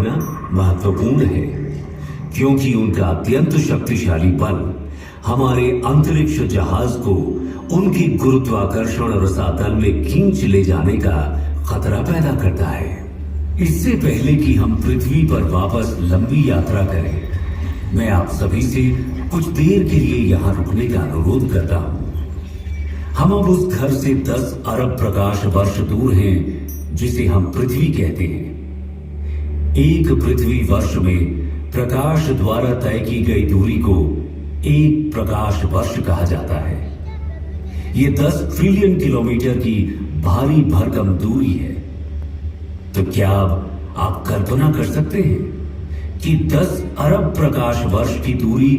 ना महत्वपूर्ण है, क्योंकि उनका अत्यंत शक्तिशाली बल हमारे अंतरिक्ष जहाज को उनकी गुरुत्वाकर्षण रसातल में खींच ले जाने का खतरा पैदा करता है। इससे पहले कि हम पृथ्वी पर वापस लंबी यात्रा करें, मैं आप सभी से कुछ देर के लिए यहाँ रुकने का अनुरोध करता हूँ। हम अब उस घर से 10 अरब प्रकाश वर्ष दूर हैं जिसे हम पृथ्वी कहते हैं। एक पृथ्वी वर्ष में प्रकाश द्वारा तय की गई दूरी को एक प्रकाश वर्ष कहा जाता है। ये 10 ट्रिलियन किलोमीटर की भारी भरकम दूरी है। तो क्या आप कल्पना कर सकते हैं कि 10 अरब प्रकाश वर्ष की दूरी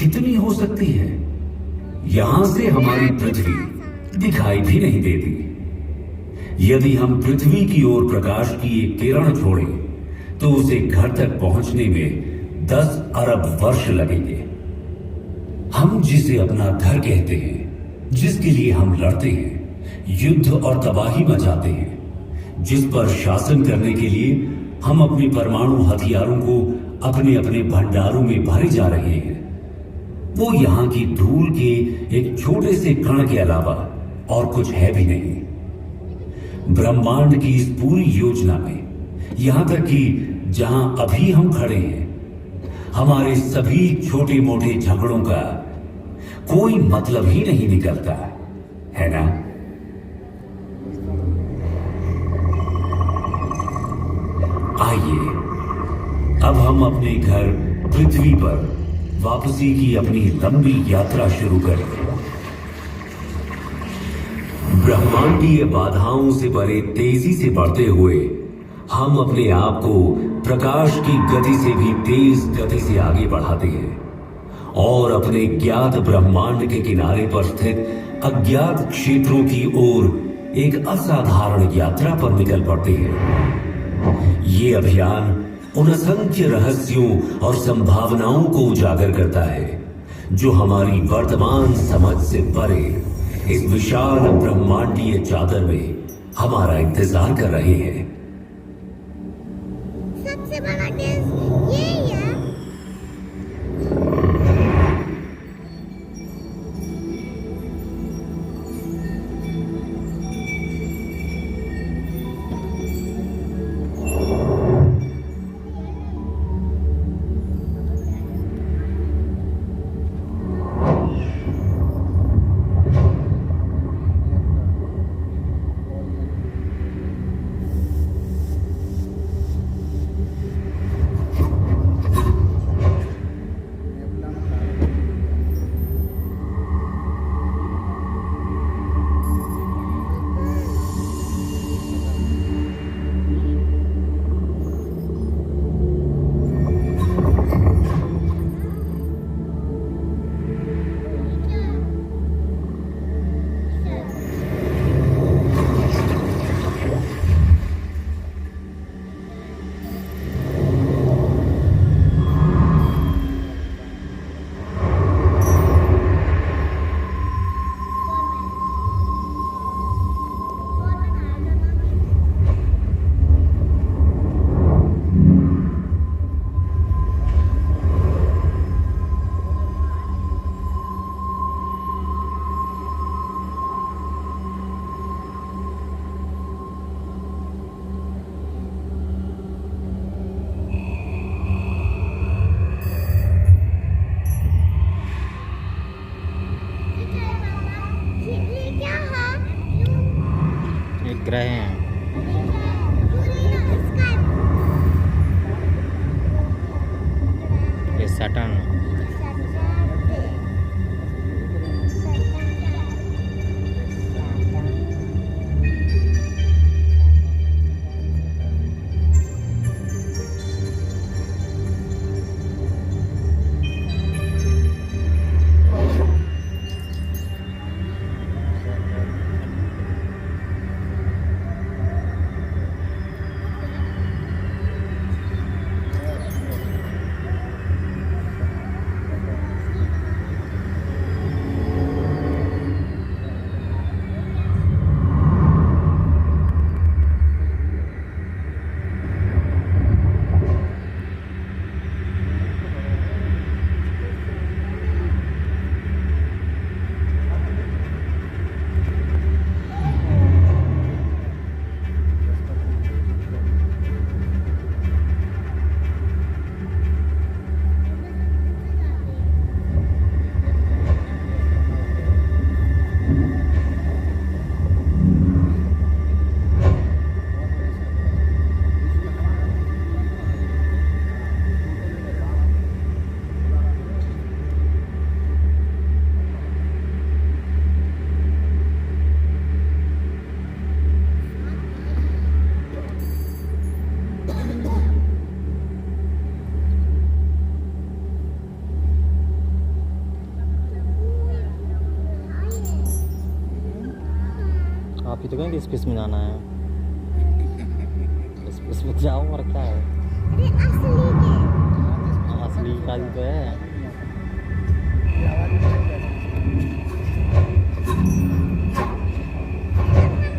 कितनी हो सकती है? यहां से हमारी पृथ्वी दिखाई भी नहीं देती। यदि हम पृथ्वी की ओर प्रकाश की एक किरण छोड़ें तो उसे घर तक पहुंचने में 10 अरब वर्ष लगेंगे। हम जिसे अपना घर कहते हैं, जिसके लिए हम लड़ते हैं, युद्ध और तबाही मचाते हैं, जिस पर शासन करने के लिए हम अपने परमाणु हथियारों को अपने अपने भंडारों में भरे जा रहे हैं, वो यहाँ की धूल के एक छोटे से कण के अलावा और कुछ है भी नहीं। ब्रह्मांड की इस पूरी योजना में, यहां तक कि जहां अभी हम खड़े हैं, हमारे सभी छोटे मोटे झगड़ों का कोई मतलब ही नहीं निकलता, है ना? आइए अब हम अपने घर पृथ्वी पर वापसी की अपनी लंबी यात्रा शुरू करें। ब्रह्मांडीय बाधाओं से भरे तेजी से बढ़ते हुए हम अपने आप को प्रकाश की गति से भी तेज गति से आगे बढ़ाते हैं और अपने ज्ञात ब्रह्मांड के किनारे पर स्थित अज्ञात क्षेत्रों की ओर एक असाधारण यात्रा पर निकल पड़ते हैं। ये अभियान उन असंख्य रहस्यों और संभावनाओं को उजागर करता है जो हमारी वर्तमान समझ से परे इस विशाल ब्रह्मांडीय चादर में हमारा इंतजार कर रहे हैं। सबसे बड़ा टेस्ट यही है। अभी तो कहीं स्पेस में जाना है। स्पेस में जाओ और क्या है, अरे असली के असली का ही तो है।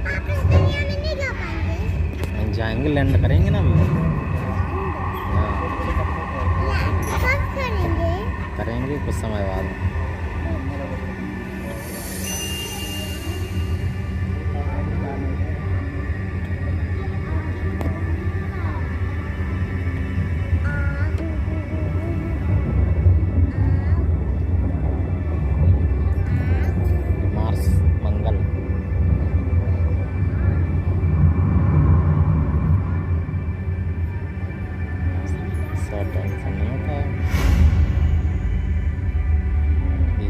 वापस दुनिया में नहीं जा पाएंगे। जाएंगे, लैंड करेंगे ना हम। हाँ, कब करेंगे? करेंगे कुछ समय बाद।